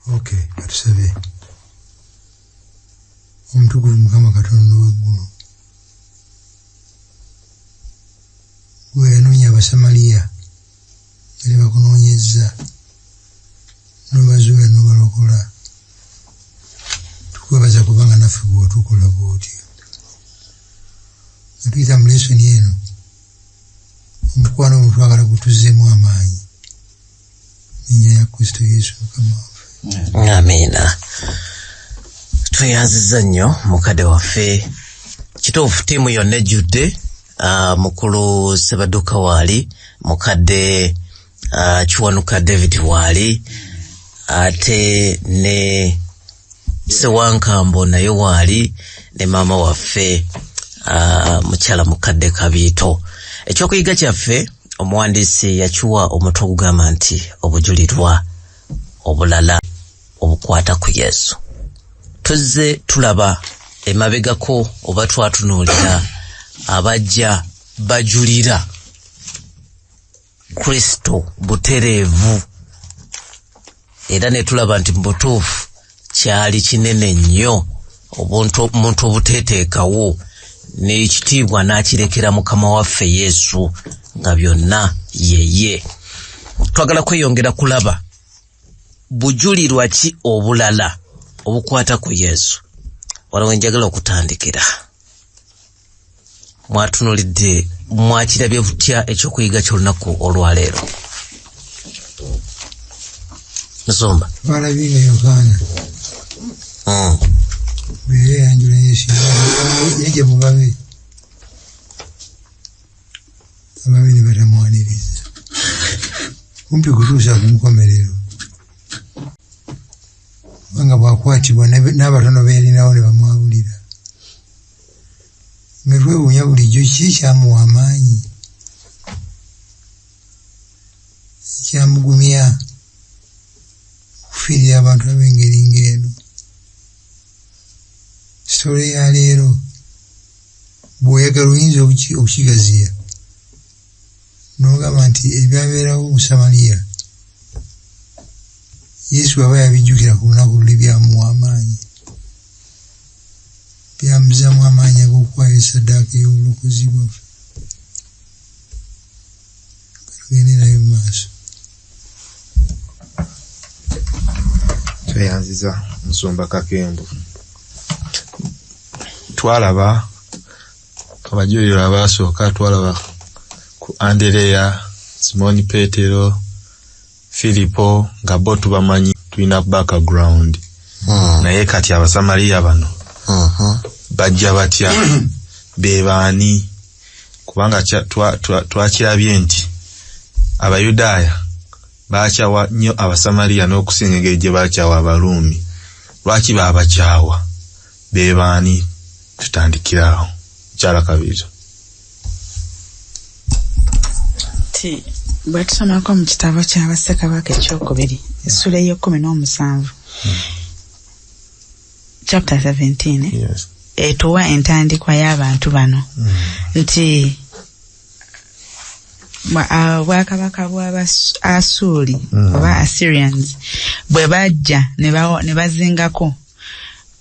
Okay, katusabe. Omutukuvu Mukama Katonda w'eggulu. Gwe yanoonya Abasamaliya era bakunoonyezza n'obazuula n'obalokola. Tukwebaza kubanga naffe bwe watukola bw'otyo. Nga tuyita mu lesoni eno omukwano omutwagala gutuzzeemu amaanyi. N'ennya ya Kristo Yesu Mukama waffe. Amiina. Tweyanziza nnyo mukadde waffe. Kituufu ttiimu yonna ejjudde. Mukulu Sebaduka waali, mukadde Kiwanuka David waali, ate ne Sewankambo naye waali, ne maama waffe mukyala mukadde Kabiito. Ekyokuyiga kyaffe omuwandiisi yakiwa omutwe ogugamba nti obujulirwa obulala obukwata ku Yesu. Tuzze tulaba emabegako oba twatunuulira abajja bajulira Kristo butereevu, era ne tulaba nti mbutuufu kyali kinene nnyo omuntu obuteeteekawo n'ekitiibwa n'akirekera Mukama waffe Yesu nga byonna yeye. Twagala kweyongera kulaba bujulirwa ki obulala obukwata ku Yesu. Waliwo njagala okutandikira. Mwatunulidde mwakirabye butya ekyokuyiga ky'olunaku olwaleero? Nsomba. Twalabye Yokaana. Bwe yanjula Yesu yajja mu babe. Ababe ne batamwaniriza. Kumpi kutuusa ku nkomerero. Kubanga bwakwatibwa n'abatono beerinawo ne bamwabulira. Nga twewuunya bulijjo kiki kyamuwa amaanyi ekyamugumya okufiirira abantu ab'engeri ng'eno. Sitole ya leero bw'oyagala oyinza okukigaziya n'ogamba nti ebyabeerawo mu Samaliya Yesu aba yabijjukira ku lunaku luli byamuwa amaanyi, byamuzzaamu amaanyi ag'okuwaayo essaddaaka ey'obulokozi bwaffe. Tugende nayo mu maaso. Tweyanziza Musumba Kakembo. Twalaba abajulirwa abasooka, twalaba ku Andereya, Simoni Petero, Filipo, nga bo tubamanyi tulina background. Naye kati Abasamaliya bano bajja batya be baani? Kubanga twakirabye nti Abayudaaya baakyawa nnyo Abasamaliya n'okusinga engeri gye baakyawa Abaruumi. Lwaki baabakyawa? Be baani? Tutandikirawo. Kyala Kabiito. Bwe tusomako mu kitabo kya Bassekabaka ekyokubiri essula ey'e17 chapter 17 Yes. etuwa entandikwa y'abantu bano nti bwakabaka bw'Abasuuli oba Assyrians bwe bajja ne bazingako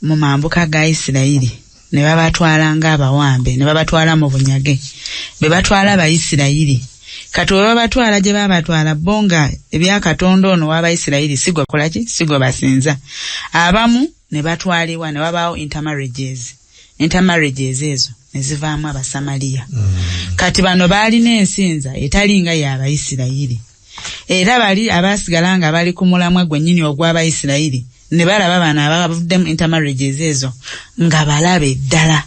mu mambuka ga Isirayiri ne babatwala ng'abawambe, ne babatwala mu bunyage, be batwala Abayisirayiri. Kati we babatwala gye babatwala bonga ebya Katonda ono w'Abayisirayiri sigwa kolaki, sigwa basinza. Abamu ne batwalibwa ne wabaawo intermarriages ezo ne zivaamu Abasamaliya. Kati bano baalina ensinza etali nga y'Abayisirayiri. Era bali abaasigala nga bali ku mulamwa gwennyini ogw'Abayisirayiri ne balaba bano abavuddemu intermarriages ezo nga balabe ddala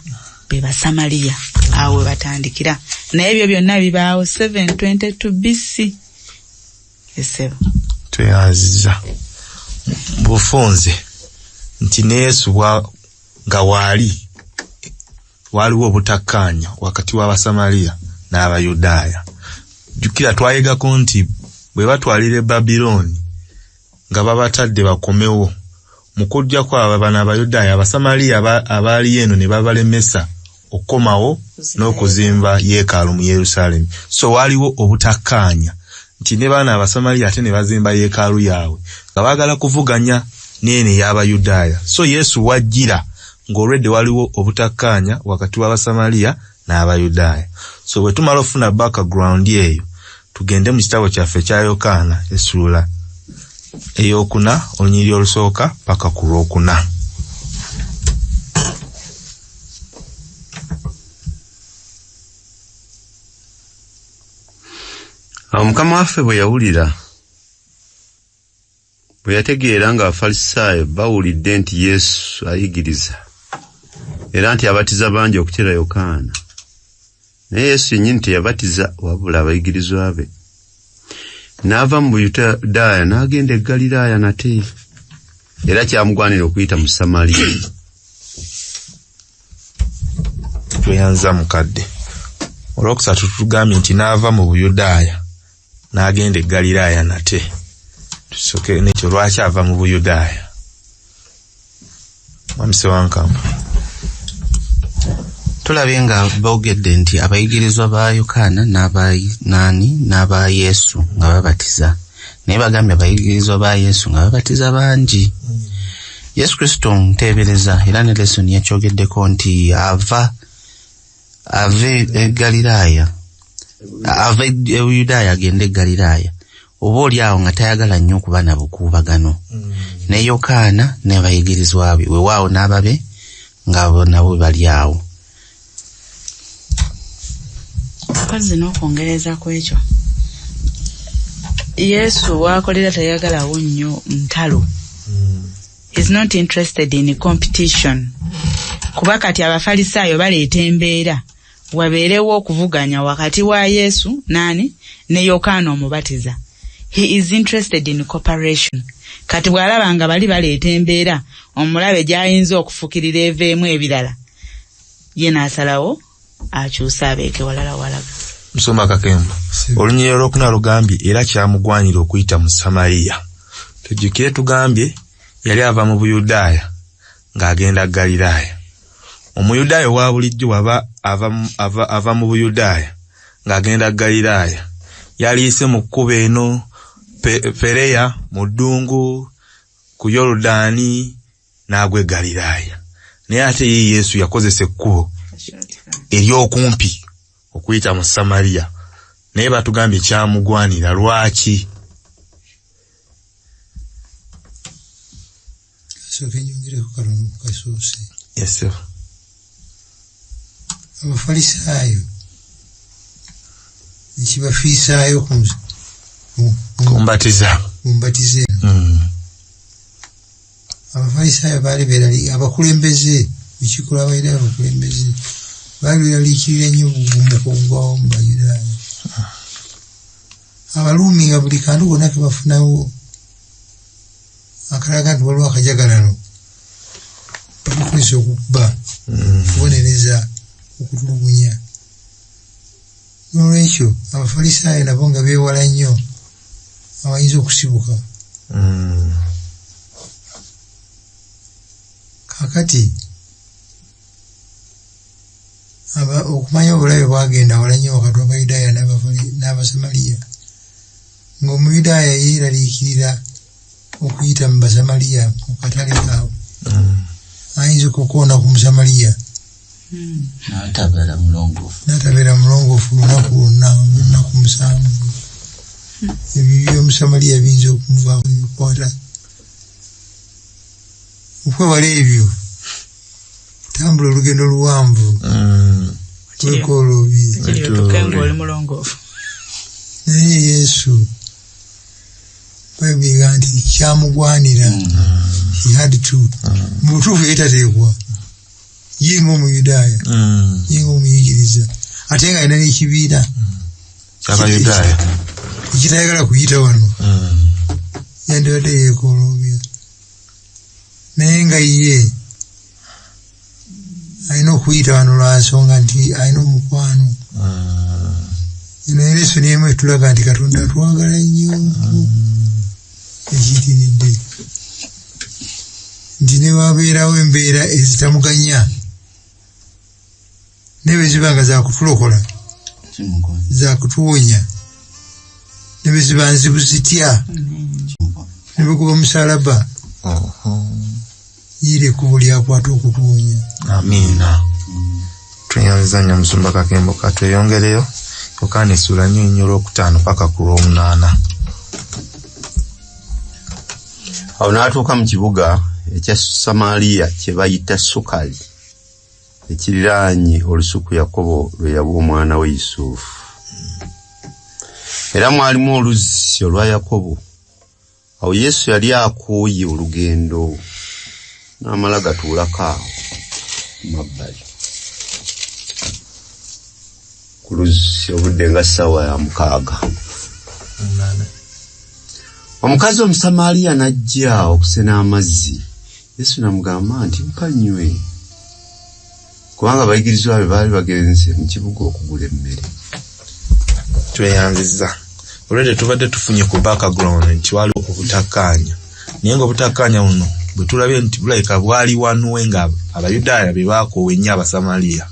be Basamaliya. Awo we batandikira. Naye ebyo byonna bibaawo 722 BC. Esebo. Tweyanziza bufunze nti ne Yesu nga waliwo obutakkaanya wakati w'Abasamaliya n'Abayudaaya. Jjukira twayegako nti bwe batwalira Babilooni nga babatadde bakomewo mu kujja kwabo bano Abayudaaya, Abasamaliya abaali eno ne babalemesa okukomawo n'okuzimba yeekaalu mu Yerusaalemi. So waliwo obutakkaanya nti ne baana Abasamaliya ate ne bazimba yeekaalu yaabwe nga baagala kuvuganya nene y'Abayudaaya. So Yesu wajjira ng'olwedde waliwo obutakkaanya wakati w'Abasamaliya n'Abayudaaya. So bwe tumala ofuna background eyo, tugende mu kitabo kyaffe kya Yokaana essula ey'okuna olunyiriri olusooka paka ku lwokuna. Mukama waffe bwe yawulira, bwe yategeera nga Abafalisaayo bawulidde nti Yesu ayigiriza era nti abatiza bangi okukira Yokaana, naye Yesu yennyini teyabatiza wabula abayigirizwa be, n'ava mu Buyudaaya n'agenda e Ggaliraaya nate, era kyamugwanira okuyita mu Samaliya. Tweyanza mukadde. Olwokusatu tugambye nti n'ava mu Buyudaaya n'agenda e Ggaliraaya nate. Tusoke n'ekyo lwaki ava mu Buyudaaya. Mwamise Wankamba. Tulabye nga boogedde nti abayigirizwa ba Yokaana n'aba Yesu nga babatiza. Naye bagambye abayigirizwa ba Yesu nga babatiza bangi. Yesu Kristo nteebereza era ne lesoni yakyogeddeko nti ave e Ggaliraaya, ave e Buyudaaya agende e Ggaliraaya. Oba oli awo nga tayagala nnyo okuba na bukuubagano ne Yokaana n'abayigirizwa be, weewaawo n'ababe nga nabo bali awo. Kazi n'okwongereza ku ekyo, Yesu waakolera tayagalawo nnyo ntalo. He's not interested in competition. Kuba kati Abafalisaayo baleeta embeera wabeerewo okuvuganya wakati wa Yesu ne Yokaana omubatiza. He is interested in cooperation. Kati bw'alaba nga bali baleeta embeera omulabe gy'ayinza okufukirira eveemu ebirala, ye n'asalawo akyusa abeeke walala walaga. Musoma Kakembo. Olunyiriri olwokuna lugambye era kyamugwanira okuyita mu Samaliya. Tujjukire tugambye yali ava mu Buyudaaya ng'agenda Ggaliraaya. Omuyudaaya wa bulijjo waba ava mu Buyudaaya ng'agenda Ggaliraaya, yaliise mu kkubo eno Pereya mu ddungu ku Yoludaani n'agwa e Ggaliraaya. Naye ate ye Yesu yakozesa ekkubo ery'okumpi okuyita mu Samaliya. Naye batugambye kyamugwanira lwaki? Yes, sir. Abafalisaayo ekibafiisaayo kumbatiza. Abafalisaayo baali beerali abakulembeze ekikola Abayudaaya abakulembeze baali beeraliikirira nnyo obugumuko obugwawo mu Bayudaaya. Abaluumi nga buli kantu konna ke bafunawo akalaga nti waliwo akajagalano babikozesa okukuba, okubonereza, okutulugunya. N'olwekyo Abafalisaayo nabo nga beewala nnyo abayinza okusibuka. Kakati okumanya obulabe bwagenda wala nnyo wakati w'Abayudaaya n'Abasamaliya, ng'Omuyudaaya yeeraliikirira okuyita mu Basamaliya mu katale kaabwe, ayinza okukoona ku Musamaliya n'atabeera mulongoofu olunaku lwonna, olunaku 7. Ebyo by'Omusamaliya biyinza okumuvaako ebikwata. Okwewala ebyo, tambula olugendo luwanvu, kwekoola obi. Naye Yesu babiga nti kyamugwanira, he had to. Mu butuufu yetateekwa ye ng'Omuyudaaya, ye ng'omuyigiriza, ate nga alina n'ekibiina Abayudaaya ekitayagala kuyita wano, yandibadde yeekoloobya. Naye nga ye alina okuyita wano lwa nsonga nti alina omukwano. Naye lesoni emu etulaga nti Katonda atwagala nnyo ekitiridde, nti ne wabeerawo embeera ezitamuganya ne bwe ziba nga zakutulokola, zakutuwonya, ne bwe ziba nzibu zitya, ne bwe guba musalaba, yire kubo lyakwata okutuwonya. Amina. Tweyanziza nnyo Musumba Kakembo katweyongereyo Yokaana essula 4:5 paka ku 8. Awo n'atuuka mu kibuga ekya Samaliya kye bayita Sukali ekiriraanye olusuku Yakobo lwe yawa omwana we Yusufu. Era mwalimu oluzzi olwa Yakobo. Awo Yesu yali akooye olugendo n'amala gatuulako awo mabbali ku luzzi obudde nga ssaawa ya 6. Omukazi Omusamaliya n'ajja okusena amazzi. Yesu n'amugamba nti mpanywe, kubanga abayigirizwa be baali bagenze mu kibuga okugula emmere. Tweyanziza olwedde tubadde tufunye ku background nti waliwo obutakkaanya, naye ng'obutakkaanya buno bwe tulabye nti bulabika bwali wanuwe nga Abayudaaya be baakoowa ennyo Abasamaliya,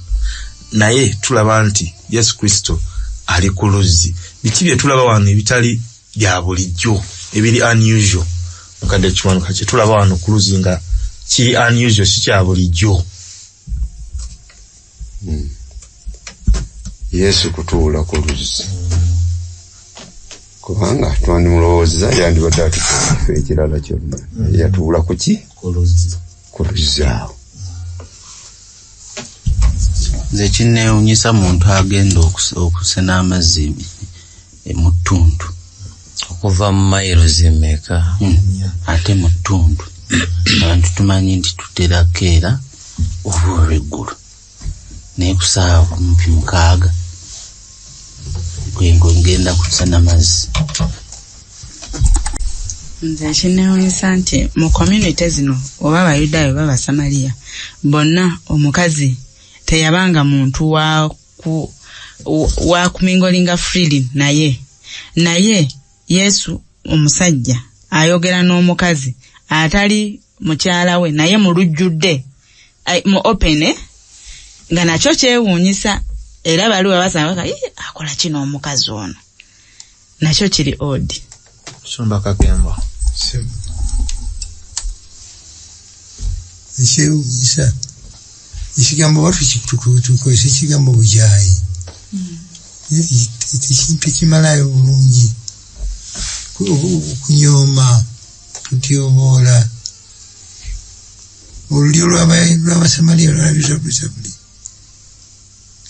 naye tulaba nti Yesu Kristo ali ku luzzi. Biki bye tulaba wano ebitali bya bulijjo, ebiri unusual mukadde kiwanuka kye tulaba wano ku luzzi nga kiri unusual, si kya bulijjo. Yesu kutuula ku luzzi, kubanga twandimulowooza yandibadde atutuula kifo ekirala kyonna. Yatuula ku ki? Ku luzzi awo. Nze kinneewuunyisa muntu agenda okusena amazzi mu ttuntu okuva mu mayiro z'emmeka ate mu ttuntu. Abantu tumanyi nti tutera keera oba olw'eggulu, naye ku ssaawa 6 ngenda kusena amazzi. Nze kinneewuunyisa nti mu community zino oba Abayudaaya oba Abasamaliya bonna omukazi teyabanga muntu wa kumingolinga freely naye Yesu omusajja ayogera n'omukazi atali mukyala we naye mu lujjudde mu open nga nakyo kyewuunyisa. Era baliwo abasanga akola kino omukazi ono, nakyo kiri odd. Musumba Kakembo ekyewuunyisa ekigambo watu tukozesa ekigambo bujaayi tekimalayo bulungi. Okunyooma, kutyoboola, olulyo lw'Abasamaliya lwalabisa buli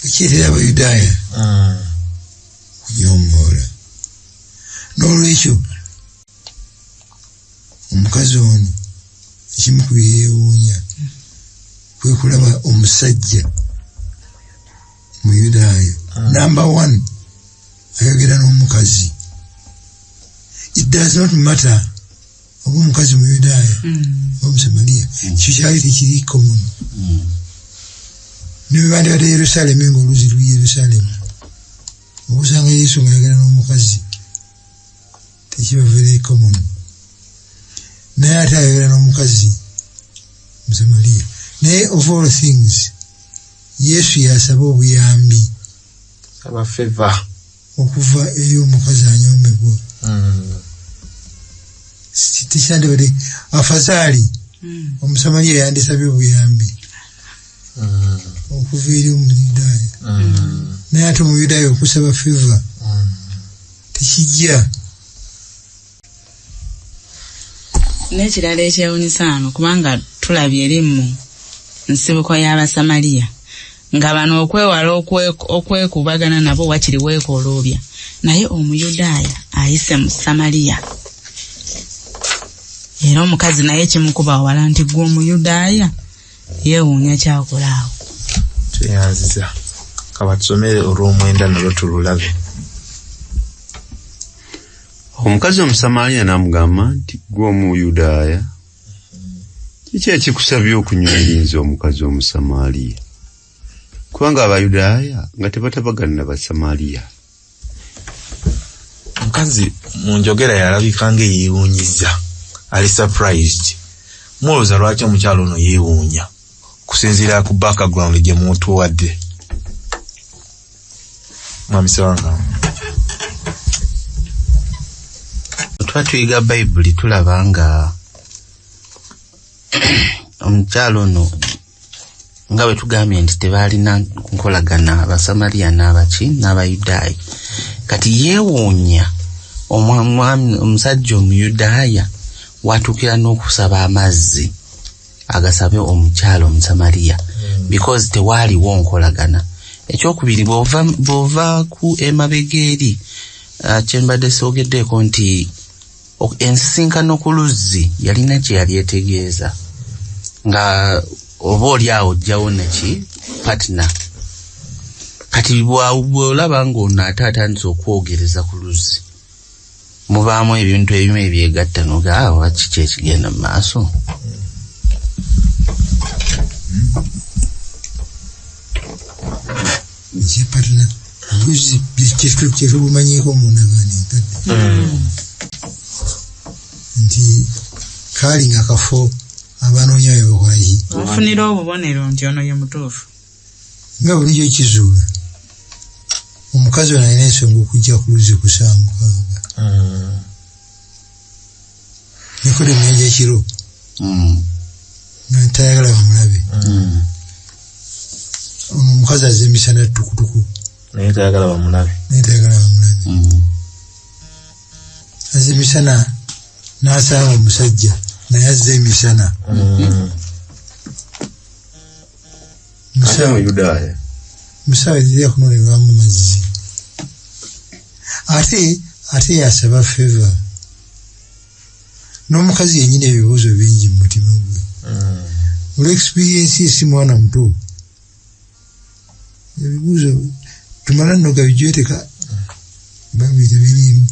ekireetera Abayudaaya kunyoomoola. N'olwekyo omukazi ono ekimu ku byewuunya kwe kulaba omusajja Muyudaaya number 1 ayogera n'omukazi. It does not matter oba omukazi Muyudaaya oba Omusamaliya, ekyo kyali tekiri common. Nebandibadde Yerusaalemi ng'oluzzi luli Yerusaalemi, obusanga Yesu ng'ayogera n'omukazi tekiba very common. Naye ate ayogera n'omukazi Musamaliya. Naye of all things Yesu yasaba obuyambi, aba favor okuva eri omukazi anyoomebwa. Tikyandibadde afazaali Omusamaliya yandisabye obuyambi okuva eri Omuyudaaya. Naye ate Omuyudaaya okusaba favor tekijja. N'ekirala ekyewuunyisa wano kubanga tulabye eri mu nsibuko y'Abasamaliya nga bano okwewala okwekubagana nabo wakiri weekoloobya, naye Omuyudaaya ayise mu Samaliya. Era omukazi naye kimukuba wala nti gwe Omuyudaaya, yeewuunya kyakola awo. Tweyanziza kabatusomere olw'omwenda nalwo tululabe. Omukazi Omusamaliya n'amugamba nti gwe Omuyudaaya, kiki ekikusabye okunywelinza omukazi Omusamaliya? Kubanga Abayudaaya nga tebatabagana n'Abasamaliya. Omukazi mu njogera yalabika ng'eyeewuunyiza, ali surprised. Mulowooza lwaki omukyalo ono yeewuunya kusinziira ku background gye mutuwadde? Mwami Sewanga. Tuba tuyiga Bayibuli tulaba nga omukyalo ono nga bwe tugambye nti tebaalina nkolagana abasamaliya n'abaki n'abayudaaya kati yeewuunya omusajja omuyudaaya watuukira n'okusaba amazzi agasabe omukyalo omusamaliya because tewaaliwo nkolagana. Ekyokubiri bw'ova ku emabega eri kyembadde soogeddeeko nti ensisinkano ku luzzi yalina kye yali etegeeza nga oba oli awo ojjawo neki patina kati bw'olaba ng'ono ate atandise okwogereza ku luzzi mubaamu ebintu ebimu ebyegatta noga awo kiki ekigenda mu maaso. Patina luzzi kyetubumanyiko munagani nti kaali nga kafo abanoonya bwe bakolaki bafunira obubonero nti ono ye mutuufu nga bulijjo kizuula omukazi ono alina ensonga okujja ku luzzi ku saa 6 nikole muyanja ekiro nga tayagala bamulabe omukazi azze emisana tukutuku naye tayagala bamulabe azze emisana n'asanga omusajja naye azze emisana musawo ezirya kunonerwamu mazzi ate yasaba feva n'omukazi yennyini ebibuuzo bingi mu mutima gwe olw'experiensi esi mwana muto ebibuuzo tumala nno gabijweteka bambi tebiriimu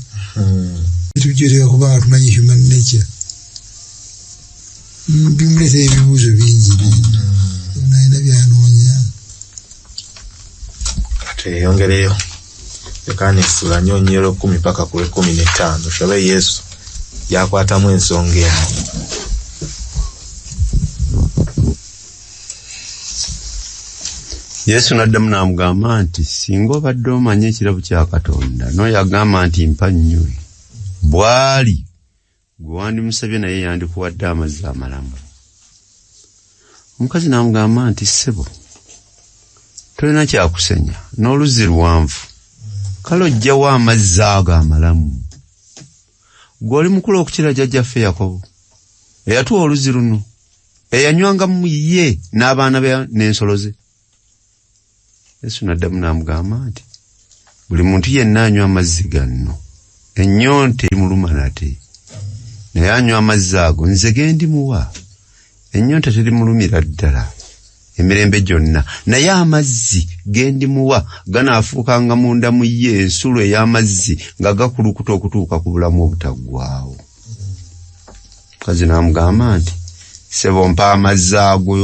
tubijweteka kubanga tumanyi human nature bimuleetera ebibuuzo bingi nayina byanoonya yongereyo ekanisula nyonyero 10 paka ku 15 shobe Yesu yakwatamu ensonga eno. Yesu n'addamu n'amugamba nti singa obadde omanye ekirabo kya Katonda n'oyo agamba nti mpa nnywe bw'ali gwe wandimusabye naye yandikuwadde amazzi amalamu. Omukazi n'amugamba nti ssebo tolina kyakusenya n'oluzzi luwanvu kale ojjawo amazzi ago amalamu. Gwe oli mukulu okukira jjajjaffe Yakobo eyatuwa oluzzi luno eyanywanga mu ye n'abaana be n'ensolo ze. Yesu n'addamu n'amugamba nti buli muntu yenna anywa amazzi ganno ennyonta emuluma nate naye anywa amazzi ago nze gendimuwa ennyonta terimulumira ddala emirembe gyonna naye amazzi gendimuwa ganaafuukanga munda mu ye ensulo ey'amazzi nga gakulukuta okutuuka ku bulamu obutaggwaawo. Mukazi n'amugamba nti sebo mpa amazzi ago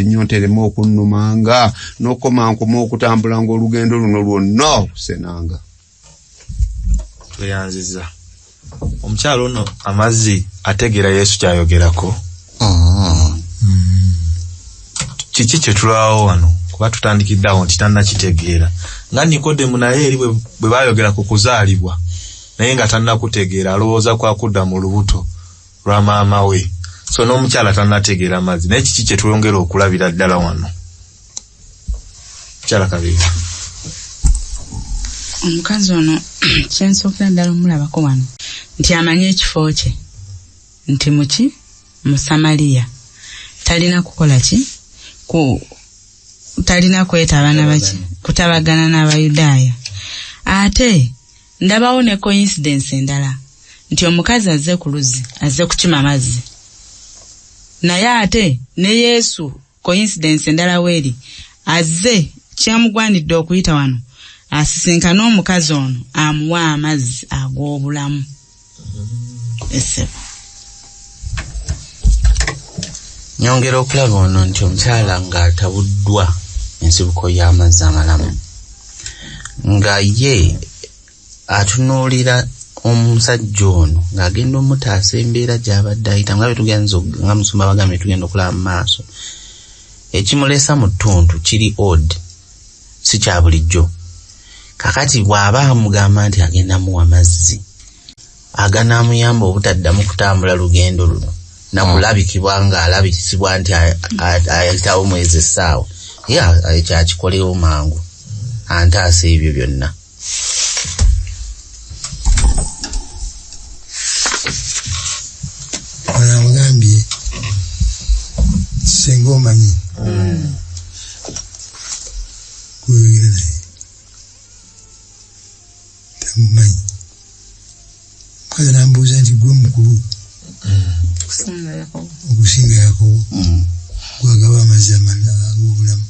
ennyonta ereme okunnumanga n'okomankoma okutambula ng'olugendo luno lwonna okusenanga. Tweyanziza omukyalo ono amazzi ategeera Yesu kyayogerako. Kiki kye tulaawo wano kuba tutandikiddeawo nti tannakitegeera nga Nikodemu naye eri bwe baayogera ku kuzaalibwa naye nga tannakutegeera alowooza kwakudda mu lubuto lwa maama we. So n'omukyala tannategeera amazzi naye kiki kye twongera okulabira ddala wano. Mukyala Kabega omukazi ono kyensookera ddala omulabako wano nti amanye ekifo kye nti muki mu Samaliya talina kukola ki talina kwetabana baki kutabagana n'Abayudaaya. Ate ndabawo ne coincidence endala nti omukazi azze ku luzzi azze kukima amazzi naye ate ne Yesu coincidence endala weeri azze kyamugwanidde okuyita wano asisinkana omukazi ono amuwa amazzi ag'obulamu. Essebo nyongera okulaba ono nti omukyala ng'atabuddwa ensibuko y'amazzi amalamu nga ye atunuulira omusajja ono ng'agenda omutaasa embeera gy'abadde ayita nga nga musumba bagambye tugenda okulaba mu maaso. Ekimulesa mu ttuntu kiri odd si kya bulijjo. Kakati bw'aba amugamba nti agenda muwa amazzi aganaamuyamba obutaddamu kutambula lugendo luno nakulabikibwa nga alabikisibwa nti ayitawo mwezi essaawa kyakikolewo mangu antaasa ebyo byonna. Anamugambye senga omanyi kwegera naye tamumanyi. Mukazi nambuuza nti gwe mukulu okusinga Yakobo gwagaba amazzi amalala ag'obulamu.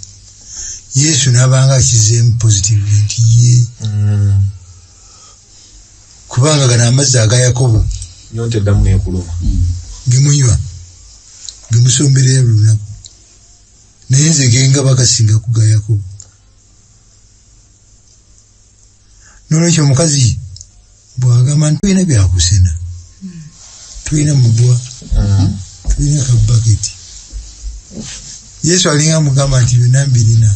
Yesu n'abanga akizeemu positive nti ye kubanga gano amazzi aga Yakobo nyonte ddamu nekuluma gemunywa gemusomberera buli lunaku naye nze genga bakasinga ku ga Yakobo. N'olwekyo omukazi bw'agamba nti tulina byakusena, tulina mugwa, tulina kabaketi. Yesu alinga mugamba nti byonna mbirina.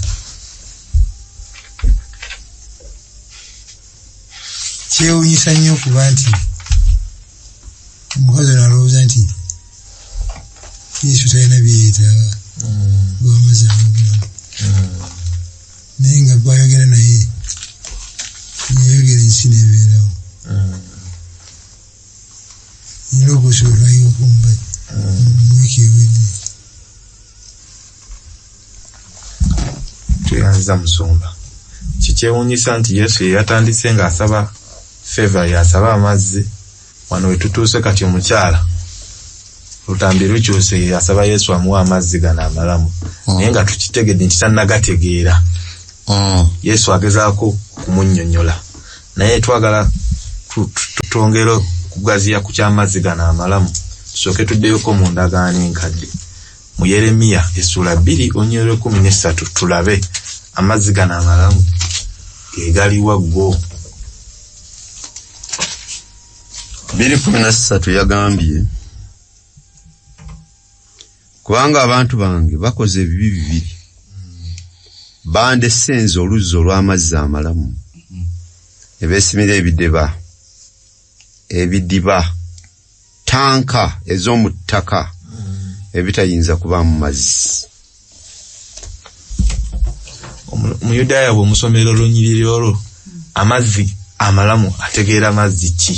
Kyewuunyisa nnyo okuba nti omukazi n'alowooza nti Yesu talina byeyeetaaga gw'amazzi ag'obulamu, naye nga gwayogera naye yayogera ensi n'ebeerawo. Era okusobolwayo okumba mu wiiki ewedde. Tuyanziza Musumba. Kikyewuunyisa nti Yesu yatandise ng'asaba favor, yasaba amazzi. Wano we tutuuse kati omukyala olutambi lukyuse yasaba Yesu amuwa amazzi gano amalamu, naye nga tukitegedde nti tannagategeera. Yesu agezaako kumunnyonnyola, naye twagala tutongera okugaziya ku ky'amazzi gano amalamu. Tusooke tuddeyoko mu ndagaano enkadde mu Yeremiya essula 2:13 tulabe amazzi gano amalamu gegaliwa ggo. 2:13 yagambye, kubanga abantu bange bakoze ebibi bibiri, bandesenze oluzzi olw'amazzi amalamu, ne beesimira ebidiba, tanka ez'omu ttaka ebitayinza kubaamu mazzi. Omuyudaaya bw'omusomera olunyiriri olwo amazzi amalamu ategeera mazzi ki?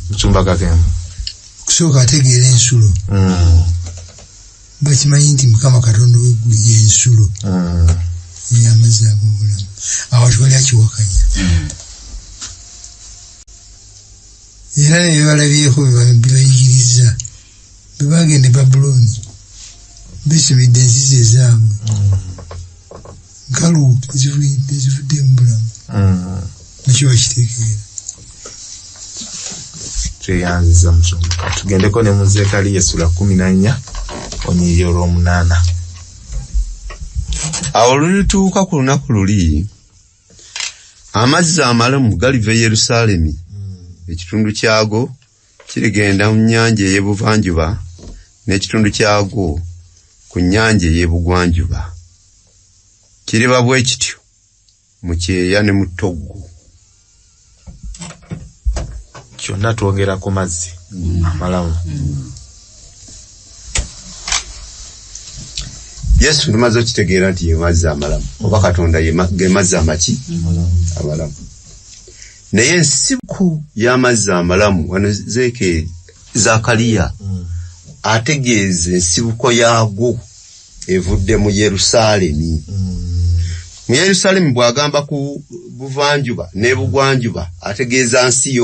Musumba Kakembo kusooka ategeera ensulo. Bakimanyi nti Mukama Katonda w'eggulu y'ensulo ey'amazzi ag'obulamu. Awo tewali akiwakanya. Era ne bebalabyeko bebayigiriza bwe bagenda e Babuloni besimidde ensizi ezaabwe nkalu tezivudde mu bulamu. Nakyo bakitegeera. Tweyanziza Musumba. Tugendeko ne mu Zekkaliya essula 14 onyiriri olw'omunaana. Awo olulituuka ku lunaku luli, amazzi amalamu galiva e Yerusaalemi, ekitundu kyago kirigenda mu nnyanja ey'ebuvanjuba n'ekitundu kyago ku nnyanja ey'ebugwanjuba. Kiriba bwe kityo mu kyeya ne mu ttoggo. Kyonna twogera ku mazzi amalamu. Yesu tumaze okitegeera nti ye mazzi amalamu, oba Katonda ge mazzi amaki amalamu. Naye ensibuko y'amazzi amalamu, wano Zakaliya ategeeza ensibuko yaago evudde mu Yerusaalemi. Mu Yerusaalemi bw'agamba ku buvanjuba n'ebugwanjuba ategeeza nsi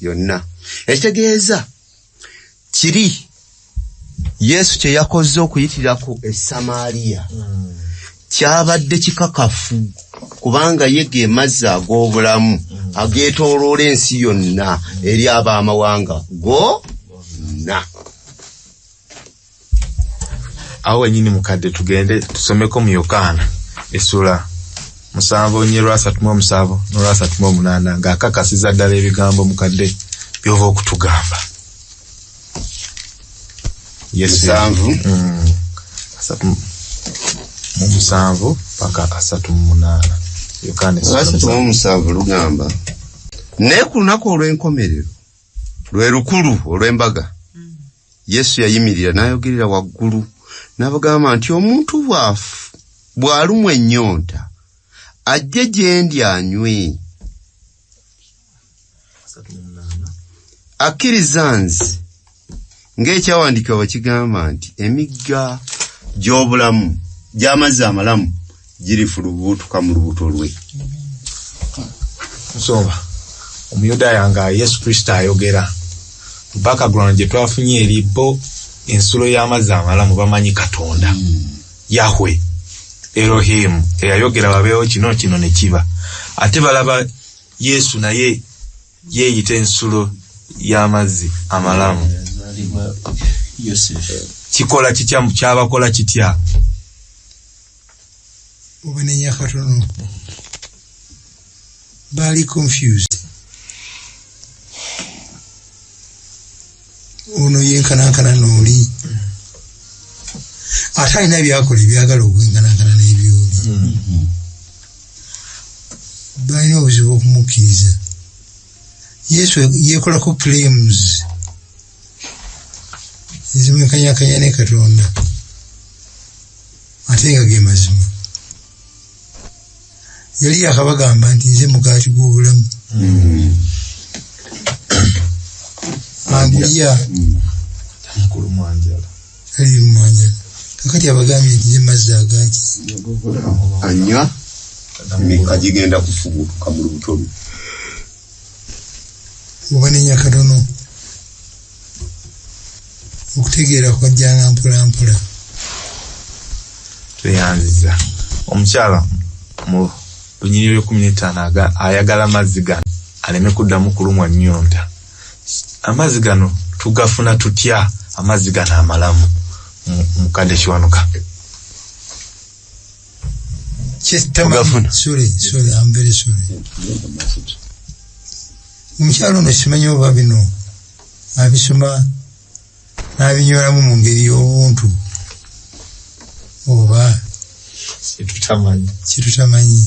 yonna. Ekitegeeza kiri Yesu kye yakoze okuyitirako e Samaliya kyabadde kikakafu, kubanga ye ge mazzi ag'obulamu ageetooloola ensi yonna eri ab'amawanga gonna. Awo wenyini mukadde tugende tusomeko mu Yokaana essula 7:37 n'olwa38 ng'akakasiza ddala ebigambo mukadde by'ova okutugamba. Yesu 7 paka 38. Yokaana 7 lugamba, naye ku lunaku olw'enkomerero lwe lukulu olw'embaga, Yesu yayimirira n'ayogerera waggulu n'abagamba nti omuntu bw'alumwa ennyonta ajje gye ndi anywe. Akkiriza nze ng'ekyawandiikibwa bwe kigamba nti emigga gy'obulamu gy'amazzi amalamu girifulubuutuka mu lubuto lwe. Nsonga omuyudaaya nga Yesu Kristo ayogera background gye twafunye eri bo ensulo y'amazzi amalamu bamanyi Katonda Yahwe Elohim eyayogera babeewo kino ne kiba. Ate balaba Yesu naye yeeyita ensulo y'amazzi amalamu. Kikola kitya kyabakola kitya? Obanenya katono bali confused. Ono yenkanankana n'oli ate alina byakola ebyagala okwenkanankana n'ebyoli. Balina obuzibu okumukkiriza. Yesu yekolako claims ezimwenkanyakanya ne Katonda ate nga ge mazima. Yali yakabagamba nti nze mugaati gw'obulamu. Agulya mukulu mwanjala ali mwanjala. Kakati abagambye nti nze mazzi agaaki anywa kagigenda kufubutuka mu lubuto lwe. Obanenya katono okutegeera kwajjanga mpolampola. Tweyanziza omukyala mu Lunyiriri 15 ayagala amazzi gano aleme kuddamu kulumwa nnyonta. Amazzi gano tugafuna tutya? Amazzi gano amalamu mukadde kiwanuka sorry, I'm very sorry. Omukyalo ono simanyi oba bino abisoma n'abinyweramu mu ngeri y'obuntu oba kitutamanyi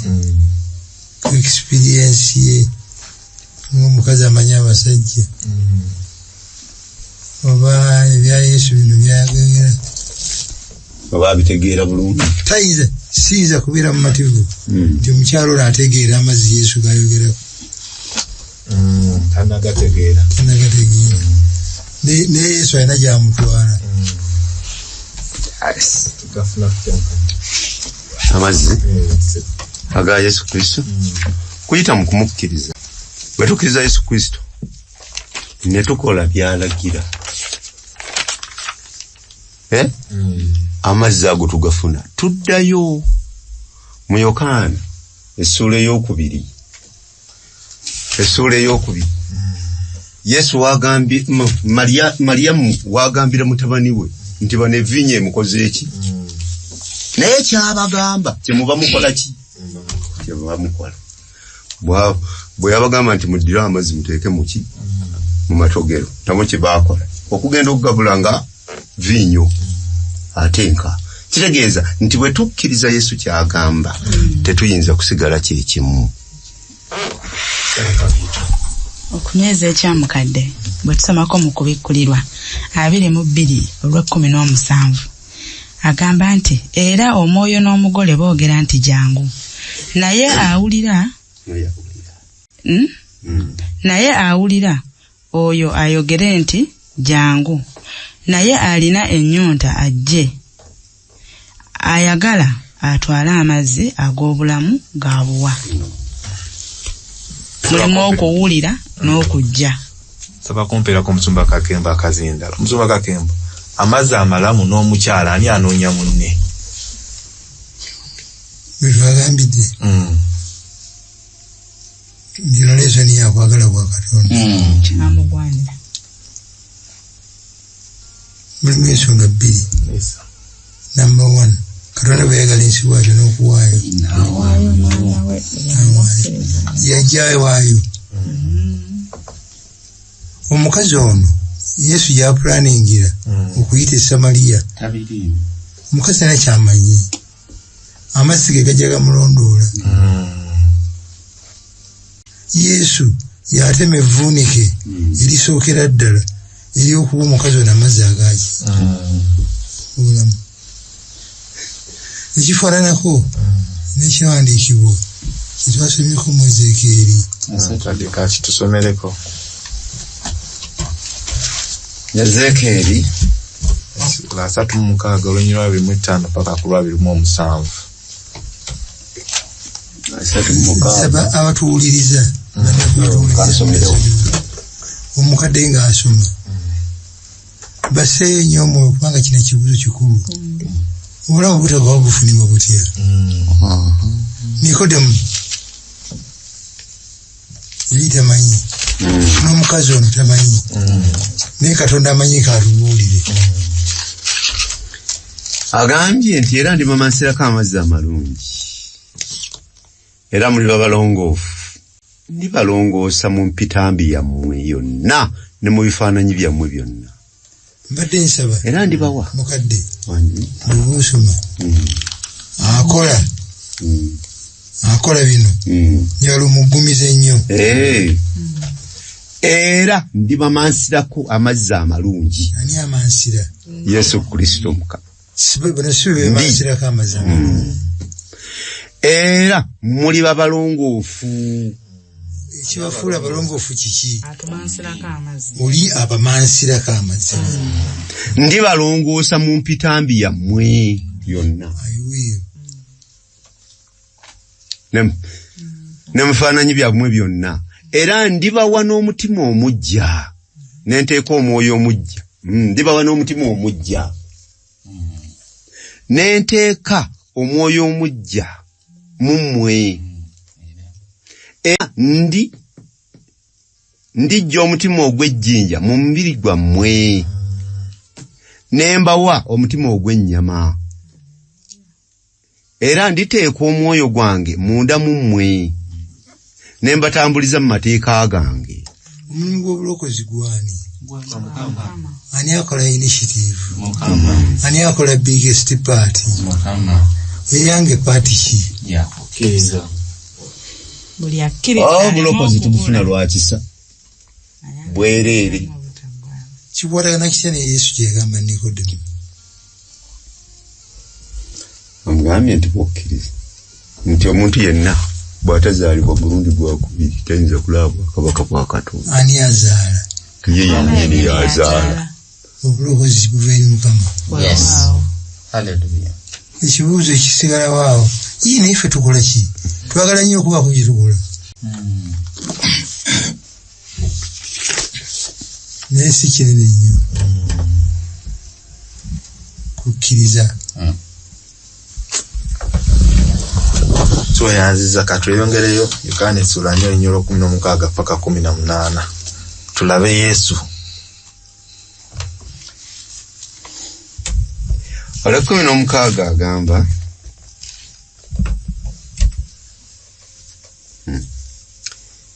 experience ye ng'omukazi amanyi abasajja oba ebya Yesu bino byayagera oba bitegeera bulungi. Siyinza kubeera mu mativu nti omukyalo ono ategeera amazzi Yesu gayogerako. Tanagategeera. Ne Yesu alina gy'amutwala. Amazzi aga Yesu Kristo kuyita mu kumukkiriza. Bwe tukkiriza Yesu Kristo ne tukola by'alagira, amazzi ago tugafuna. Tuddayo mu Yokaana essuula ey'okubiri. Yesu wagambye Mariyamu wagambira mutabani we nti bano evinnya emukoze eki? Naye kyabagamba kyemuba mukola ki? Kyemuba mukola. Bwe yabagamba nti muddire amazzi muteeke muki? Mu matogero. Nabo kye baakola okugenda okugabula nga vinyo atenka. Kitegeeza nti bwe tukkiriza Yesu kyagamba tetuyinza kusigala kyekimu. Okunyweza ekyamukadde bwe tusomako mu kubikkulirwa 22:17 agamba nti era omwoyo n'omugole boogera nti jangu naye awulira oyo ayogere nti jangu, naye alina ennyonta ajje, ayagala atwale amazzi ag'obulamu gaabuwa. Mulimu okuwulira n'okujja. Saba kumpeerako Musumba Kakembo akazindala. Musumba Kakembo, amazzi amalamu n'omukyala ani anoonya munne? Bwetwagambidde generation yakwagala kwa Katonda kyamugwanira. Mulimu ensonga bbiri. Number 1, Katonda bwe yagala ensi bw'atyo n'okuwaayo yajja waayo. Omukazi ono Yesu yapulaningira okuyita e Samaliya. Omukazi alina kyamanyi, amazzi ge gajja gamulondoola. Yesu yatema evvuunike erisookera ddala eri okuwa omukazi ono amazzi agaki obulamu ekifaananako nekyawandiikibwa kyetwasomyeko mu Ezekieri kati tusomereko Ezekieri 36:25 paka ku 27. Saba abatuwuliriza omukadde ng'asoma baseeyo nnyo omwoyo kubanga kino kibuzo kikulu obulamu butagwa bufunibwa butya Nikodemu yali tamanyi n'omukazi ono tamanyi naye Katonda amanyi katubuulire agambye nti era ndibamansirako amazzi amalungi era muli babalongoofu ndibalongoosa mu mpitambi yammwe yonna ne mu bifaananyi byammwe byonna mbadde nsaba era ndibawa mukadde bw'osoma akola bino njala omuggumiza ennyo era ndibamansirako amazzi amalungi. Ani amansira? Yesu Kristo Mukama. Bemansirako amazzi amalungi. Era muli babalongoofu. Ekibafuula abalongoofu kiki? Atumansirako amazzi. Oli abamansirako amazzi. Ndibalongoosa mu mpitambi yammwe yonna. Ne mufaananyi byammwe byonna. Era ndibawa n'omutima omujja nenteeka omwoyo omujja ndibawa n'omutima omujja nenteeka omwoyo omujja mummwe era ndijja omutima ogw'ejjinja mu mubiri gwammwe nembawa omutima ogw'ennyama era nditeeka omwoyo gwange munda mummwe nembatambuliza mu mateeka gange. Omulimu gw'obulokozi gwani? Ani akola initiative? Ani akola biggest party? Eyange party ki? Buli akkiri obulokozi tubufuna lwakisa bwereere kikwatagana kitya ne Yesu kyegamba Nikodemu? Omugambye nti bwokkiriza nti omuntu yenna bw'atazaalibwa mulundi gwakubiri tayinza kulaba kabaka bwa Katonda. Ani azaala? Ye yennyini y'azaala. Obulokozi buva eri Mukama. Yes. Hallelujah. Ekibuuzo ekisigala waawo ye naye ffe tukola ki? Twagala nnyo okubaako bye tukola. Naye si kinene nnyo kukkiriza. Yanziza katweyongereyo Yohana essula 4:16 paka 18 tulabe Yesu. Ola 16 agamba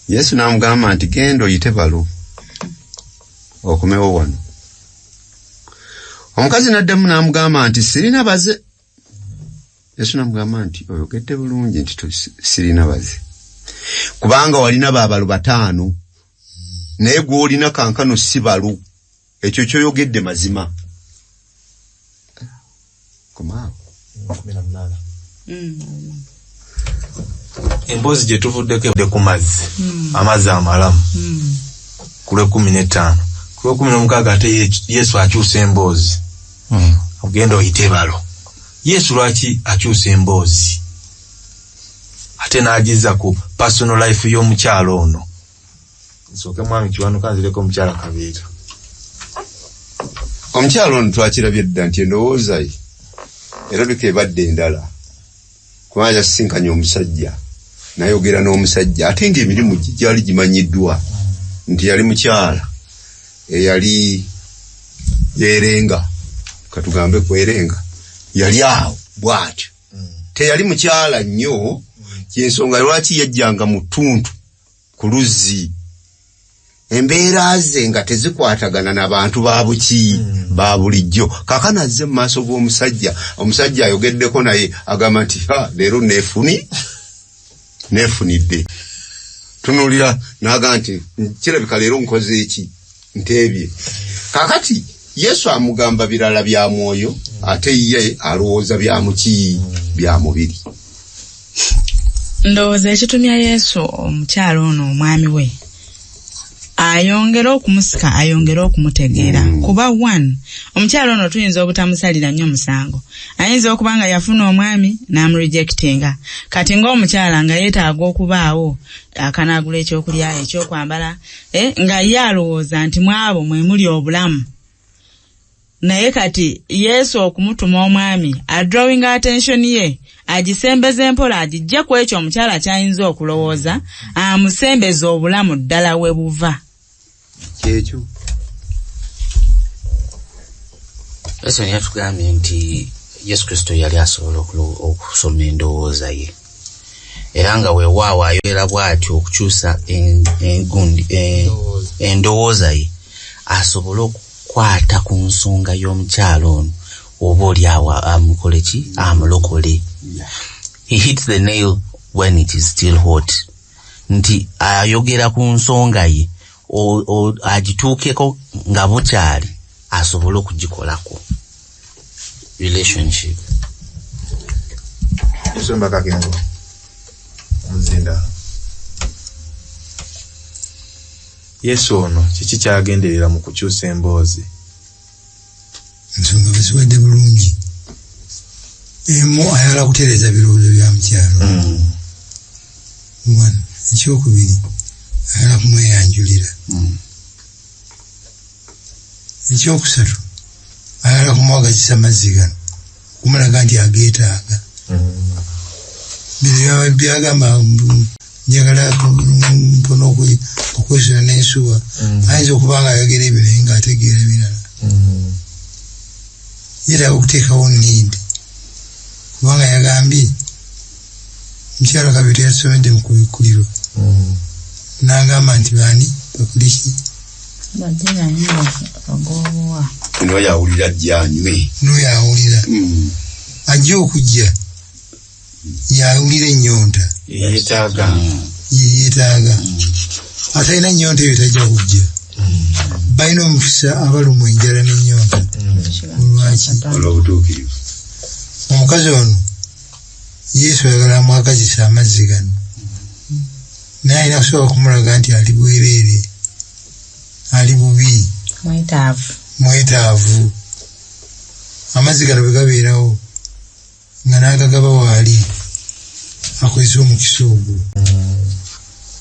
Yesu n'amugamba nti genda oyite balo okomewo wano. Omukazi n'addamu n'amugamba nti sirina baze. Yesu n'amugamba nti oyogedde bulungi nti sirina baze kubanga walina baabalo 5 naye gw'olina kankano si balu ekyo kyoyogedde mazima. Komaawo 18 emboozi gye tuvuddeko ebudde ku mazzi amazzi amalamu ku 15 ku 16 ate Yesu akyusa emboozi ogenda oyite balo. Yesu lwaki akyusa emboozi ate n'agiza ku personal life y'omukyalo ono? Nsooke mwami kiwanuka nzireko omukyala Kabiira. Omukyalo ono twakirabye dda nti endowooza ye erabika ebadde endala kubanga yasisinkanye omusajja n'ayogera n'omusajja ate ng'emirimu gyali gimanyiddwa nti yali mukyala eyali yeerenga katugambe kwerenga yali awo bw'atyo teyali mukyala nnyo kyensonga lwaki yajjanga mu ttuntu ku luzzi embeera ze nga tezikwatagana n'abantu babuki ba bulijjo. Kaakano azze mu maaso g'omusajja omusajja ayogeddeko naye agamba nti leero neefunidde tunuulira n'agamba nti kirabika leero nkoze eki ntebye kakati Yesu amugamba birala bya mwoyo ate ye alowooza bya muki bya mubiri. Ndowooza ekitumya Yesu omukyalo ono omwami we ayongera okumusika ayongera okumutegeera kuba omukyalo ono tuyinza obutamusalira nnyo musango ayinza okuba nga yafuna omwami n'amurejectinga kati ng'omukyala nga yeetaaga okubaawo akanagula ekyokulya ekyokwambala nga ye alowooza nti mwabo mwe muli obulamu naye kati Yesu okumutuma omwami adrawing attention ye agisembeze mpola agijja ku ekyo omukyala kyayinza okulowooza amusembeza obulamu ddala we buva kyekyo. Yesu yatugambye nti Yesu Kristo yali asobola okusoma endowooza ye era nga weewaawo ayogera bw'atyo okukyusa endowooza ye asobole okukwata ku nsonga y'omukyalo ono oba oli awo amukole ki amulokole. He hits the nail when it is still hot. Nti ayogera ku nsonga ye agituukeko nga bukyali asobole okugikolako. Relationship. Nsomba Kakembo omuzinda. Yesu ono kiki kyagenderera mu kukyusa emboozi? Nsonga basiwadde bulungi. Emu ayagala kutereeza birowoozo bya mukyalo. Ekyokubiri ayagala kumweyanjulira. Ekyokusatu ayagala kumwagazisa amazzi gano kumulaga nti ageetaaga. Byagamba njagala mpona okwesula n'ensuwa ayinza okuba nga ayogera ebyo naye ng'ategeera ebirala. Yeetaaga okuteekawo need kubanga yagambye mukyala Kabete yasomedde mu kubikkulirwa n'agamba nti baani bakuliki n'oyo awulira ajjanywe n'oyo awulira ajja okujja yawulira ennyonta yeetaaga atalina ennyonta eyo tajja kujja. Balina omukisa abalumwa enjala n'ennyonta. olw'obutuukirivu. Omukazi ono Yesu ayagala amwagazisa amazzi gano naye alina kusobola kumulaga nti ali bwereere ali bubi mwetaavu. Amazzi gano bwe gabeerawo nga n'agagaba waali akozesa omukisa ogwo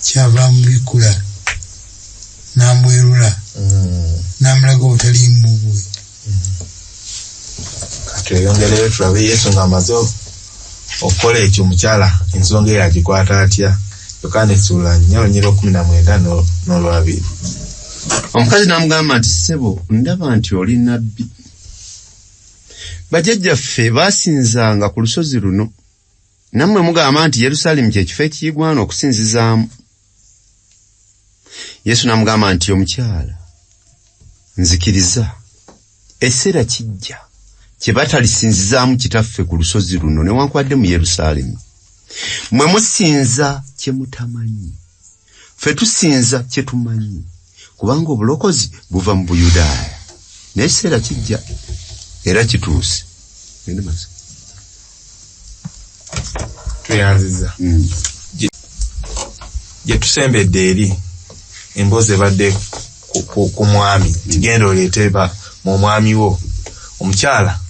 kyava mubikkula n'amwerula n'amulaga obutaliimu bwe. Tweyongereyo tulabe Yesu ng'amaze okukola ekyo omukyala ensonga eyo agikwata atya. Yokaana essula 4:19 n'olwabiri. Omukazi n'amugamba nti ssebo ndaba nti oli nabbi. Bajjajjaffe baasinzanga ku lusozi luno nammwe mugamba nti Yerusaalemu kye kifo ekiyigwana okusinzizaamu. Yesu n'amugamba nti omukyala nzikiriza ekiseera kijja kye batalisinzizaamu kitaffe ku lusozi luno newankubadde mu Yerusaalemu. Mmwe musinza kye mutamanyi ffe tusinza kye tumanyi kubanga obulokozi buva mu Buyudaaya naye ekiseera kijja era kituuse. Tweyanziza gye tusembedde eri emboozi ebadde ku mwami tigenda oleete mu mwami wo. Omukyala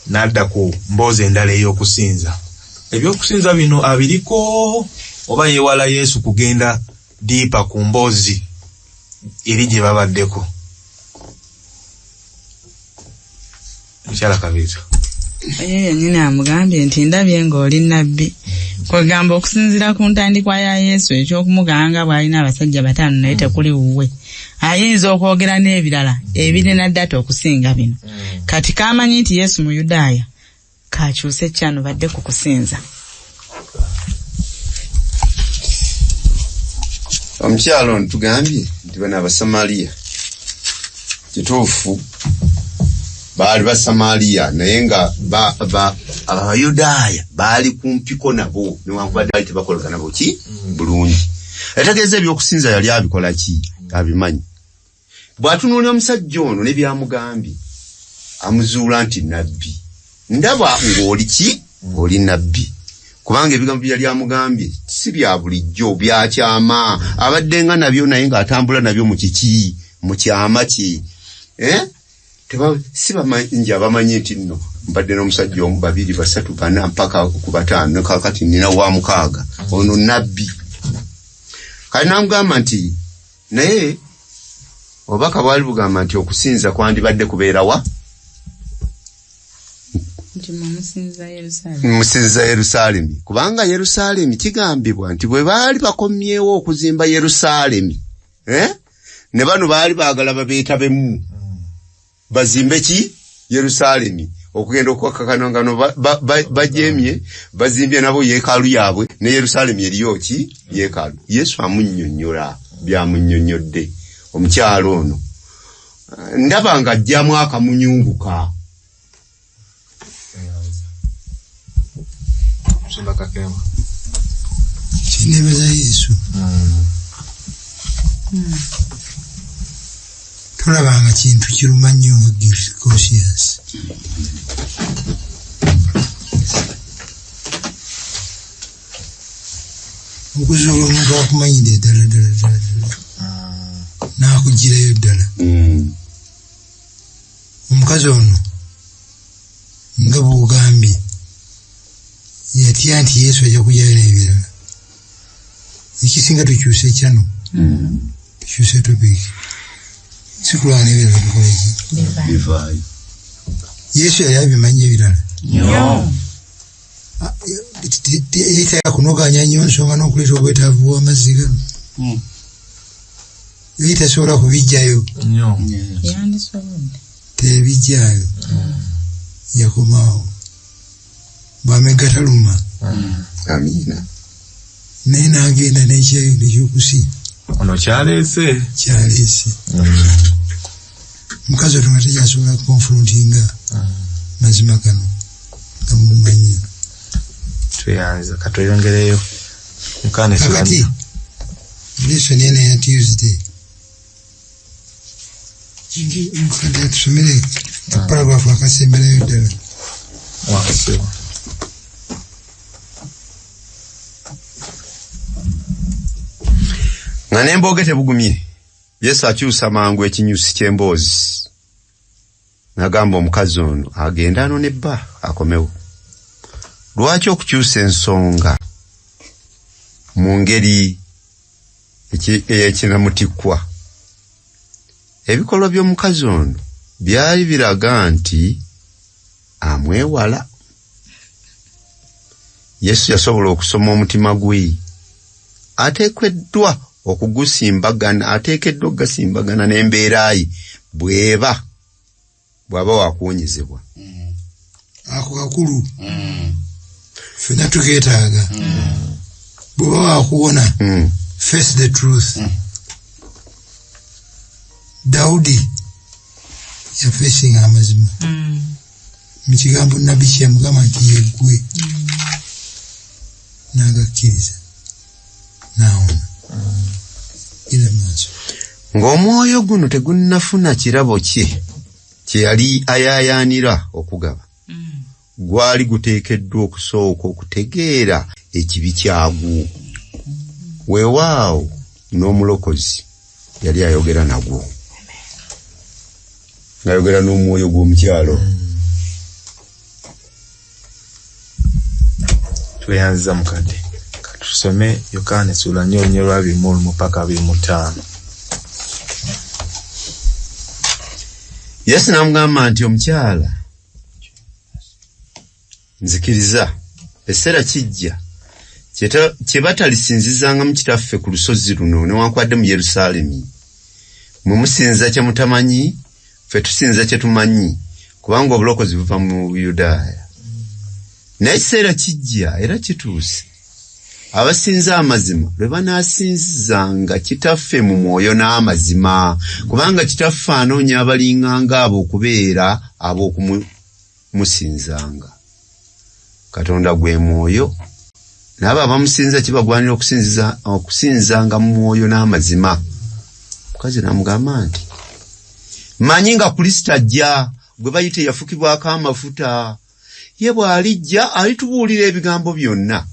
n'adda ku mboozi endala ey'okusinza. Ebyokusinza bino abiriko oba yeewala Yesu kugenda diipa ku mboozi eri gye babaddeko. Mukyala Kabete ye yennyini amugambye nti ndabye ng'oli nabbi. Kwegamba okusinziira ku ntandikwa ya Yesu ekyokumuganga bw'alina abasajja 5 naye tekuli wuwe. Ayinza okwogera n'ebirala ebirina ddata okusinga bino. Kati kamanyi nti Yesu mu Yudaaya kakyuse kyano badde ku kusinza. Omukyalo ntugambye nti bano Abasamaliya kituufu baali Basamaliya naye nga Abayudaaya baali kumpiko nabo newankubadde baali tebakolagana nabo ki bulungi. Etegeeza ebyokusinza yali abikola ki abimanyi bw'atunuulira omusajja ono ne byamugambye amuzuula nti nabbi. Ndaba ng'oli ki? Oli nabbi. Kubanga ebigambo byali amugambye si bya bulijjo, byakyama. Abadde nga nabyo naye ng'atambula nabyo mu kiki, mu kyama ki. Si bamanyi abamanyi nti nno mbadde n'omusajja omu, babiri, basatu, bana mpaka ku bataano, kakati nina wa mukaaga. Ono nabbi. Kale namugamba nti naye obubaka bwali bugamba nti okusinza kwandibadde kubeera wa? Musinza Yerusaalemi. Kubanga Yerusaalemi kigambibwa nti bwe baali bakomyewo okuzimba Yerusaalemi, ne bano baali baagala babeetabemu bazimbe ki? Yerusaalemi. Okugenda okwakakano bajemye bazimbye nabo yeekaalu yaabwe, ne Yerusaalemi eriyo ki? Yeekaalu. Yesu amunnyonnyola byamunnyonnyodde omukyalo ono. Ndaba nga ajjamu akamunyunguka. Msumba Kakembo. Kinebeza Yesu. Tulabanga kintu kiruma nnyo nga guilty conscience. Okuzuula omuntu akumanyidde ddala n'akugirayo ddala. Omukazi ono nga bw'ogambye yatya nti Yesu ajja kujjayo n'ebirala. Ekisinga tukyuse ekyano, tukyuse topiki. Sikulwana n'ebirala tukoleki? Bivaayo. Yesu yali abimanyi ebirala. Yayita kunoganya nnyo nsonga n'okuleeta obwetaavu bw'amazzi gano. Yali tasobola kubijjayo. Tebijjayo. Yakomaawo. Bw'amegga taluma. Amiina. Naye n'agenda n'ekyayo n'ekyokusi. Ono kyaleese. Mukazi oyo nga tekyasobola konfrontinga mazima gano gamumanyi. Tweyanza katweyongereyo mukane kakati lesson ena ya Tuesday mukade tusomere paragraph akasemberayo ddala wakasiba. Nga n'embooge tebugumye, Yesu akyusa mangu ekinyusi ky'emboozi. N'agamba omukazi ono agenda ano nebba akomewo. Lwaki okukyusa ensonga mu ngeri ekinamutikkwa? Ebikolwa by'omukazi ono byali biraga nti amwewala. Yesu yasobola okusoma omutima gwe. Ateekeddwa okugasimbagana n'embeera ye bw'aba wakuwonyezebwa. Ako kakulu. Fena tukeetaaga. Bw'oba wakuwona. Face the truth. Daudi yafacinga amazima. Mu kigambo nabbi kye Mukama nti yeggwe. N'agakkiriza. Naawona. Ira maaso. Ng'omwoyo guno tegunnafuna kirabo kye yali ayaayaanira okugaba. Gwali guteekeddwa okusooka okutegeera ekibi kyagwo. Weewaawo n'omulokozi yali ayogera nagwo. Ng'ayogera n'omwoyo gw'omukyalo. Tweyanziza mukadde. Tusome Yokaana essula 4:2 mpaka 25. Yesu n'amugamba nti omukyala, nzikiriza essera kijja kye batalisinzizanga mu kitaffe ku lusozi luno newankwadde mu Yerusaalemi. Mwe musinza kye mutamanyi, ffe tusinza kye tumanyi, kubanga obulokozi buva mu Buyudaaya. Naye ekiseera kijja era kituuse, abasinza amazima lwe banaasinzizanga kitaffe mu mwoyo n'amazima, kubanga kitaffe anoonya abalinganga abo okubeera ab'okumusinzanga. Katonda gwe mwoyo, n'abo abamusinza kibagwanira okusinzanga mu mwoyo n'amazima. Mukazi n'amugamba nti manyi nga Kristo ajja gwe bayite yafukibwako amafuta ye bw'alijja alitubuulira ebigambo byonna.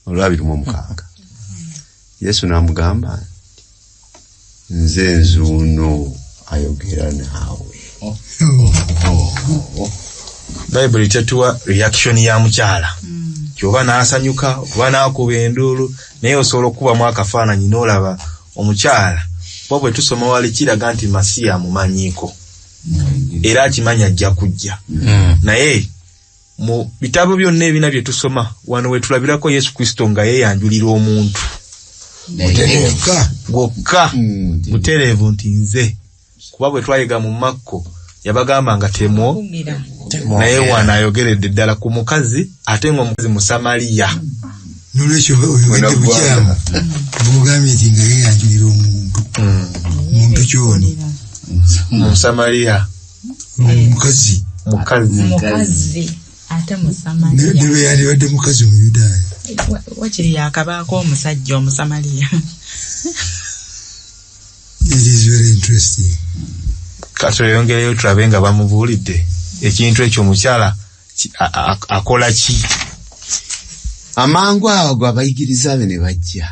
Olwabiri mu mukaaga Yesu n'amugamba nze nzuuno ayogera naawe. Bible tetuwa reaction ya mukyala. Kyoba n'asanyuka oba n'akuba enduulu naye osobola okubamu akafaananyi n'olaba omukyala bwe tusoma wali kiraga nti Masiya amumanyiiko era akimanya ajja kujja. Naye mu bitabo byonna ebina bye tusoma wano we tulabirako Yesu Kristo nga yeeyanjulira omuntu gwokka mutereevu nti nze. Kuba bwe twayiga mu Makko yabagamba nga temwo naye wano ayogeredde ddala ku mukazi ate ng'omukazi Musamaliya. Nolwekyo oyogedde bukyamu bw'ogambye nti nga yeeyanjulira omuntu kyono Musamaliya mukazi ate Musamaliya ne bwe yandibadde mukazi mu Yudaaya wakiri yakabaako omusajja Omusamaliya. It is very interesting. Katweyongereyo tulabe nga bamubuulidde ekintu ekyo omukyala akola ki. Amangu ago abayigiriza be ne bajja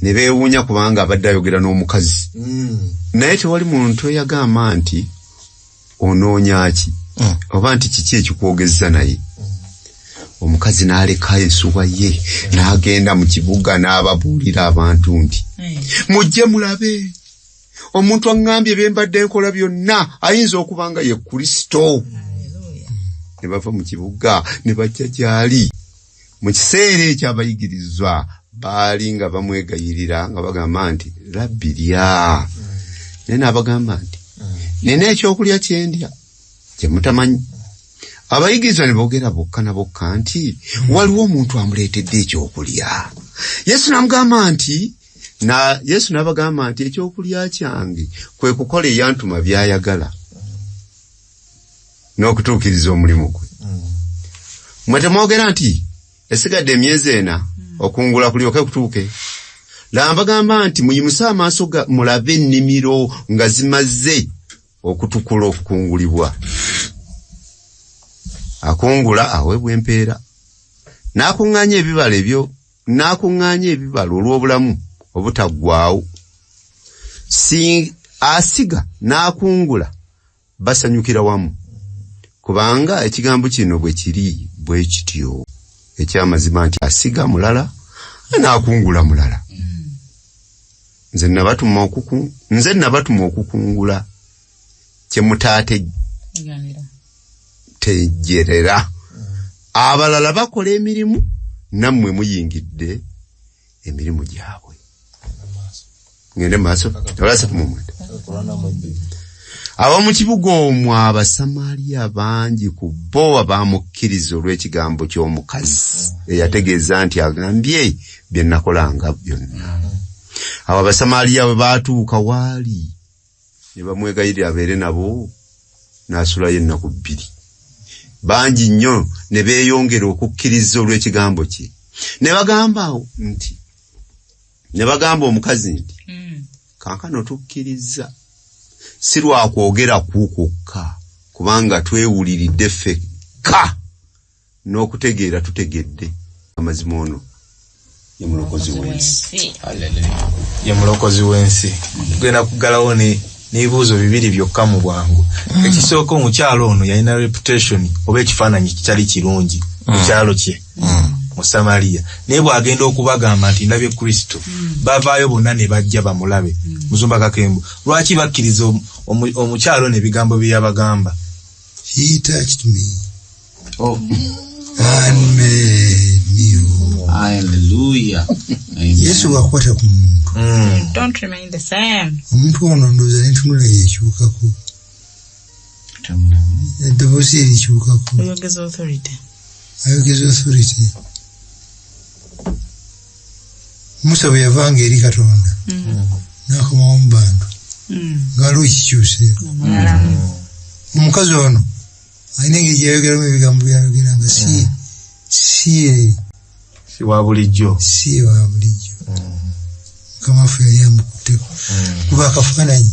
ne beewuunya kubanga abadde ayogera n'omukazi. Naye tewali muntu eyagamba nti onoonya ki oba nti kiki ekikwogezza naye. Omukazi n'aleka ensuwa ye n'agenda mu kibuga n'ababuulira abantu nti mujje mulabe omuntu aŋŋambye bye mbadde nkola byonna ayinza okuba nga ye Kristo. Ne bava mu kibuga ne bajja gy'ali. Mu kiseera ekyo abayigirizwa baali nga bamwegayirira nga bagamba nti Rabbi lya. Naye n'abagamba nti nina ekyokulya kye ndya kye mutamanyi. Abayigirizwa ne boogera bokka na bokka nti waliwo omuntu amuleetedde ekyokulya. Yesu n'abagamba nti ekyokulya kyange kwe kukola eyantuma by'ayagala n'okutuukiriza omulimu gwe. Mwe temwogera nti esigadde emyezi ena okungula kulyoke kutuuke. Laba mbagamba nti muyimuse amaaso mulabe ennimiro nga zimaze okutukula okukungulibwa. Akungula aweebwa empeera n'akuŋŋaanya ebibala olw'obulamu obutaggwaawo. Asiga n'akungula basanyukira wamu kubanga ekigambo kino bwe kiri bwe kityo ekyamazima nti asiga mulala n'akungula mulala. Nze nabatuma okukungula kye mutaategerera. Abalala bakola emirimu nammwe muyingidde emirimu gyabwe. Ngende maaso olasa kumumwenda. Ab'omu kibuga omwo Abasamaliya bangi ku bo abaamukkiriza olw'ekigambo ky'omukazi eyategeeza nti agambye bye nakolanga byonna. Abo Abasamaliya bwe baatuuka waali ne bamwegayirira abeere nabo n'asulayo ennaku 2. Bangi nnyo ne beeyongera okukkiriza olw'ekigambo kye. Ne bagamba omukazi nti kaakano tukkiriza si lwakwogera kwokka kubanga twewuliridde ffekka n'okutegeera tutegedde amazima ono ye mulokozi w'ensi. Ye mulokozi w'ensi. Tugenda kuggalawo n'ebibuuzo 2 byokka mu bwangu. Ekisooka omukyalo ono yalina reputation oba ekifaananyi kitali kirungi mu kyalo kye mu Samaliya. Naye bw'agenda okubagamba nti ndabye Kristo bavaayo bonna ne bajja bamulabe. Muzumba Kakembo lwaki bakkiriza omukyalo n'ebigambo bye yabagamba? He touched me. And made me whole. Hallelujah. Yesu wakwata ku muntu. Don't remain the same. Omuntu ono ndowooza n'entunula yeekyukako. Eddoboozi erikyukako. Ayogeza authority. Musa bwe yavanga eri Katonda n'akomawo mu bantu ng'aliwo ekikyuseeko. Omukazi ono alina engeri gy'ayogeramu ebigambo by'ayogeranga si wa bulijjo. Mukama waffe yali amukutteko kuba akafaananyi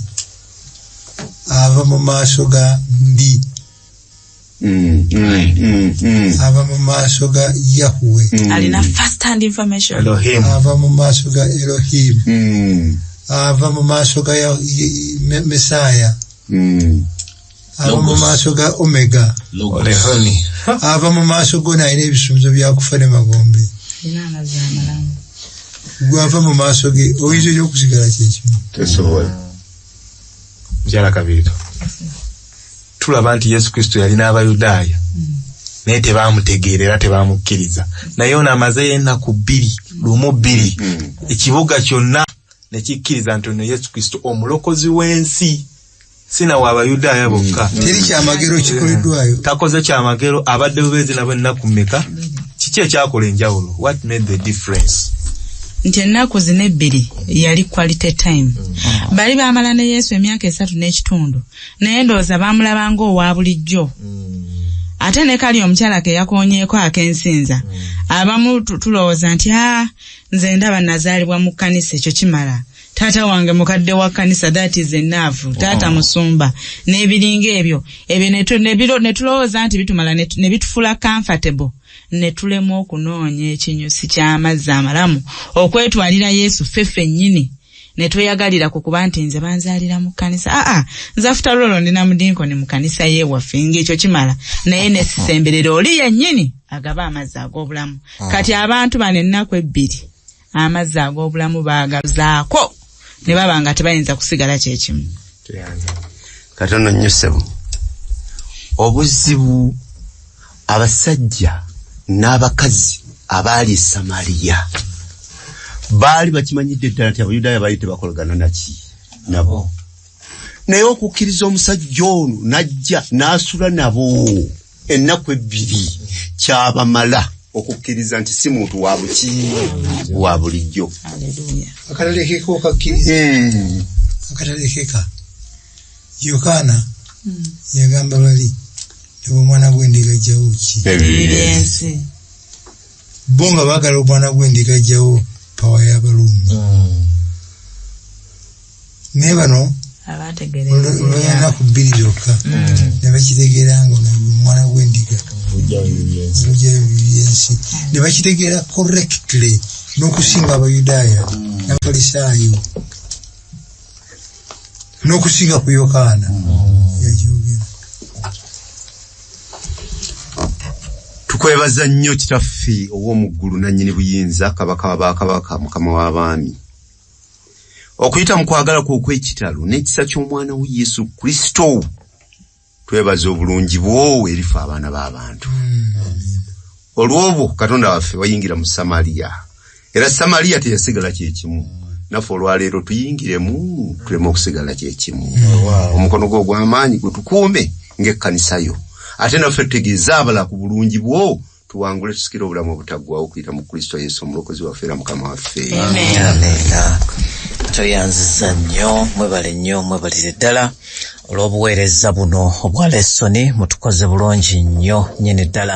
ava mu maaso ga mbi ava mu maaso ga Yahweh alina first hand information Elohim ava mu maaso ga Elohim ava mu maaso ga Messiah ava mu maaso ga Omega Olehoni ava mu maaso gona ine ebisuubizo byakufa ne magombe inana zamalamu gwava mu maaso ge oyinza okusigala kyekimu tesobola njala kabiri tulaba nti Yesu Kristo yalina abayudaaya naye tebamutegeerera tebamukkiriza naye ono amaze ennaku 2 ekibuga kyonna ne kikkiriza nti ono Yesu Kristo omulokozi w'ensi sina w'abayudaaya bokka teri kyamagero kikoleddwayo takoze kyamagero abadde bubeezi nabo ennaku mmeka kiki ekyakola enjawulo what made the difference nti ennaku zino 2 yali quality time bali baamala ne Yesu emyaka 3 n'ekitundu naye ndowooza baamulabanga owa bulijjo ate ne kali omukyala ke yakoonyeeko akensinza abamu tulowooza nti nze ndaba nazaalibwa mu kkanisa ekyo kimala taata wange mukadde wa kkanisa that is enough taata musumba n'ebiringa ebyo ne tulowooza nti bitumala ne bitufuula comfortable ne tulemu okunoonya ekinyusi ky'amazzi amalamu okwetwalira Yesu ffeffe nnyini ne tweyagalira ku kuba nti nze banzaalira mu kkanisa nze afuta lolo ndina mudinkoni mu kkanisa y'ewaffe ng'ekyo kimala naye ne sisemberera oli yennyini agaba amazzi ag'obulamu kati abantu bano ennaku 2 amazzi ag'obulamu baagazaako ne baba nga tebayinza kusigala kyekimu katono nnyo ssebo obuzibu abasajja n'abakazi abaali Samaliya baali bakimanyidde ddala nti Abayudaaya baali tebakolagana nabo naye okukkiriza omusajja ono najja n'asula nabo ennaku 2 kyabamala okukkiriza nti si muntu wa bulijjo akatalekeka okakkiriza akatalekeka Yokaana yagamba bali omwana gw'endiga ajjawo ki ebiyensi bo nga baagala omwana gw'endiga ajjawo pawa y'Abaruumi naye bano olw'ennaku 2 zokka ne bakitegeera nga omwana gw'endiga olujja ebiyensi ne bakitegeera correctly n'okusinga Abayudaaya n'Abafalisaayo n'okusinga ku Yokaana yakyogera. Tukwebaza nnyo kitaffe ow'omuggulu nannyini buyinza kabaka wa bakabaka mukama w'abaami okuyita mu kwagala kwo okw'ekitalo n'ekisa ky'omwana we Yesu Kristo twebaza obulungi bwo erifa abaana b'abantu olw'obwo Katonda waffe wayingira mu Samaliya era Samaliya teyasigala kyekimu naffe olwaleero tuyingiremu tuleme okusigala kyekimu omukono gwo ogw'amaanyi gwe tukuume ng'ekkanisa yo ate naffe tutegeeza abala ku bulungi bwo tuwangule tusikire obulamu obutaggwaawo okuyita mu Kristo Yesu omulokozi waffe era mukama waffe amen. Toyanziza nnyo mwebalire ddala olw'obuweereza buno obwa lesoni mutukoze bulungi nnyo nnyini ddala.